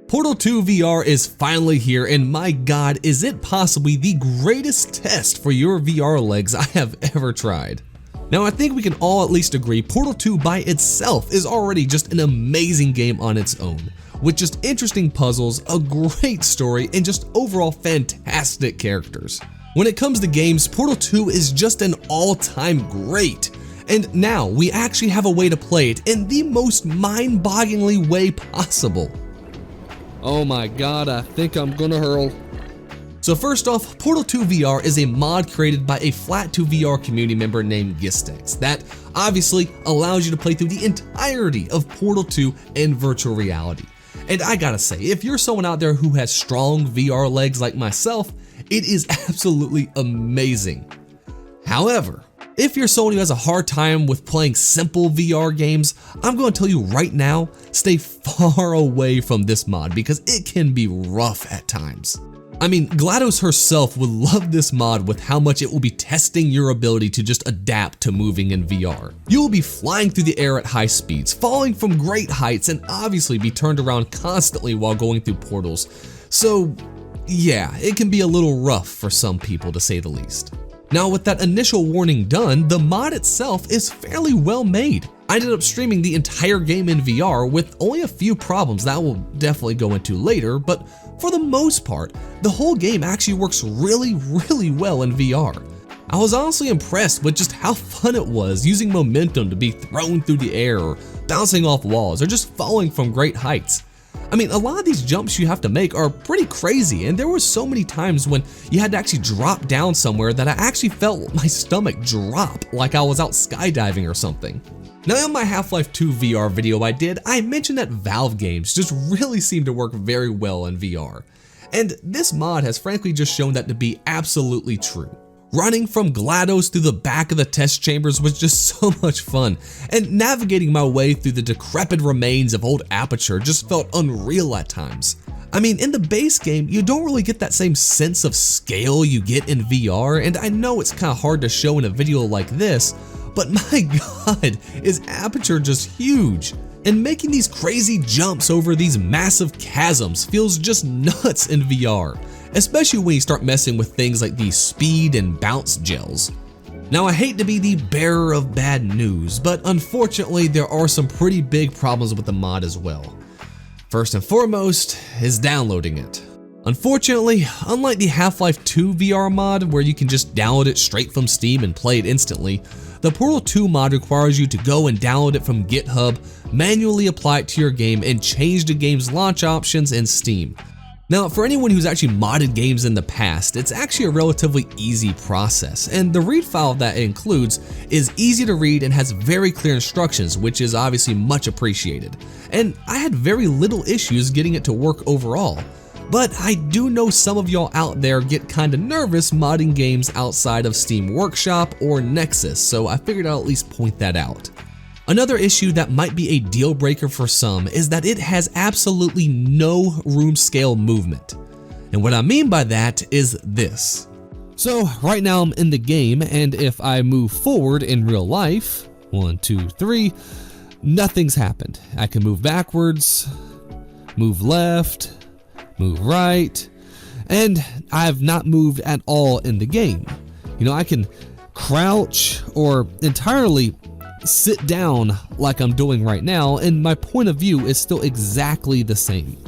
Portal 2 VR is finally here, and my god, is it possibly the greatest test for your VR legs I have ever tried. Now I think we can all at least agree Portal 2 by itself is already just an amazing game on its own, with just interesting puzzles, a great story, and just overall fantastic characters. When it comes to games, Portal 2 is just an all-time great. And now we actually have a way to play it in the most mind-bogglingly way possible. Oh my god, I think I'm gonna hurl. So first off, Portal 2 VR is a mod created by a Flat2VR community member named Gistex that obviously allows you to play through the entirety of Portal 2 in virtual reality. And I gotta say, if you're someone out there who has strong VR legs like myself, it is absolutely amazing. However, if you're someone who has a hard time with playing simple VR games, I'm going to tell you right now, stay far away from this mod because it can be rough at times. I mean, GLaDOS herself would love this mod with how much it will be testing your ability to just adapt to moving in VR. You will be flying through the air at high speeds, falling from great heights, and obviously be turned around constantly while going through portals. So yeah, it can be a little rough for some people to say the least. Now with that initial warning done, the mod itself is fairly well made. I ended up streaming the entire game in VR with only a few problems that we'll definitely go into later, but for the most part, the whole game actually works really well in VR. I was honestly impressed with just how fun it was using momentum to be thrown through the air or bouncing off walls or just falling from great heights. I mean, a lot of these jumps you have to make are pretty crazy, and there were so many times when you had to actually drop down somewhere that I actually felt my stomach drop like I was out skydiving or something. Now in my Half-Life 2 VR video I did, I mentioned that Valve games just really seem to work very well in VR. And this mod has frankly just shown that to be absolutely true. Running from GLaDOS through the back of the test chambers was just so much fun, and navigating my way through the decrepit remains of old Aperture just felt unreal at times. I mean, in the base game, you don't really get that same sense of scale you get in VR, and I know it's kind of hard to show in a video like this, but my god, is Aperture just huge? And making these crazy jumps over these massive chasms feels just nuts in VR. Especially when you start messing with things like the speed and bounce gels. Now I hate to be the bearer of bad news, but unfortunately there are some pretty big problems with the mod as well. First and foremost is downloading it. Unfortunately, unlike the Half-Life 2 VR mod where you can just download it straight from Steam and play it instantly, the Portal 2 mod requires you to go and download it from GitHub, manually apply it to your game, and change the game's launch options in Steam. Now, for anyone who's actually modded games in the past, it's actually a relatively easy process, and the read file that it includes is easy to read and has very clear instructions, which is obviously much appreciated. And I had very little issues getting it to work overall. But I do know some of y'all out there get kinda nervous modding games outside of Steam Workshop or Nexus, so I figured I'll at least point that out. Another issue that might be a deal breaker for some is that it has absolutely no room scale movement. And what I mean by that is this. So right now I'm in the game, and if I move forward in real life, 1, 2, 3, nothing's happened. I can move backwards, move left, move right, and I have not moved at all in the game. You know, I can crouch or entirely sit down like I'm doing right now, and my point of view is still exactly the same.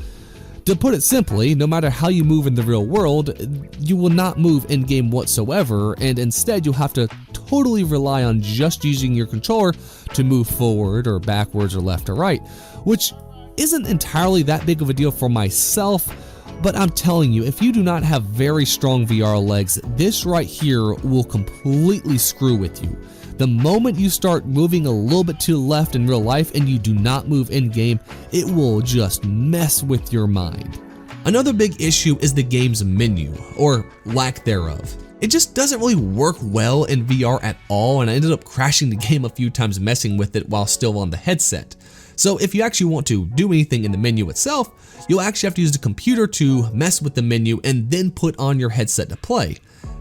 To put it simply, no matter how you move in the real world, you will not move in-game whatsoever, and instead you'll have to totally rely on just using your controller to move forward or backwards or left or right, which isn't entirely that big of a deal for myself, but I'm telling you, if you do not have very strong VR legs, this right here will completely screw with you. The moment you start moving a little bit to the left in real life and you do not move in-game, it will just mess with your mind. Another big issue is the game's menu, or lack thereof. It just doesn't really work well in VR at all, and I ended up crashing the game a few times messing with it while still on the headset. So if you actually want to do anything in the menu itself, you'll actually have to use the computer to mess with the menu and then put on your headset to play.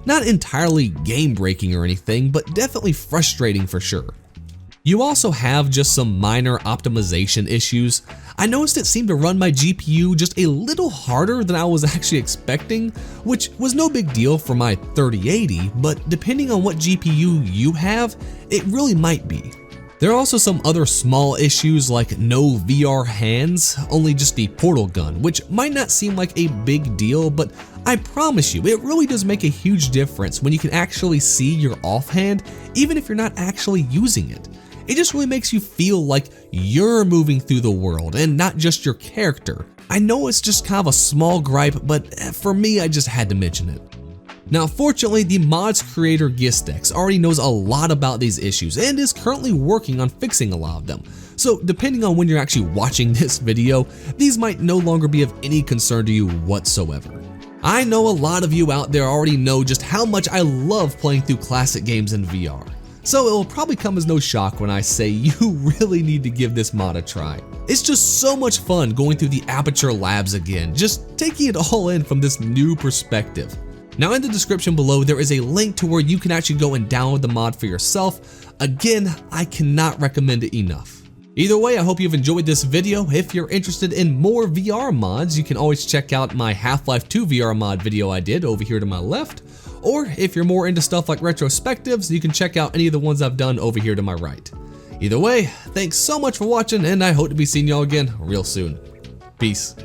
Not entirely game breaking or anything, but definitely frustrating for sure. You also have just some minor optimization issues. I noticed it seemed to run my GPU just a little harder than I was actually expecting, which was no big deal for my 3080, but depending on what GPU you have, it really might be. There are also some other small issues like no VR hands, only just the portal gun, which might not seem like a big deal, but I promise you, it really does make a huge difference when you can actually see your offhand, even if you're not actually using it. It just really makes you feel like you're moving through the world and not just your character. I know it's just kind of a small gripe, but for me, I just had to mention it. Now, fortunately, the mod's creator Gistex already knows a lot about these issues and is currently working on fixing a lot of them. So depending on when you're actually watching this video, these might no longer be of any concern to you whatsoever. I know a lot of you out there already know just how much I love playing through classic games in VR. So it will probably come as no shock when I say you really need to give this mod a try. It's just so much fun going through the Aperture Labs again, just taking it all in from this new perspective. Now in the description below, there is a link to where you can actually go and download the mod for yourself. Again, I cannot recommend it enough. Either way, I hope you've enjoyed this video. If you're interested in more VR mods, you can always check out my Half-Life 2 VR mod video I did over here to my left. Or if you're more into stuff like retrospectives, you can check out any of the ones I've done over here to my right. Either way, thanks so much for watching, and I hope to be seeing y'all again real soon. Peace.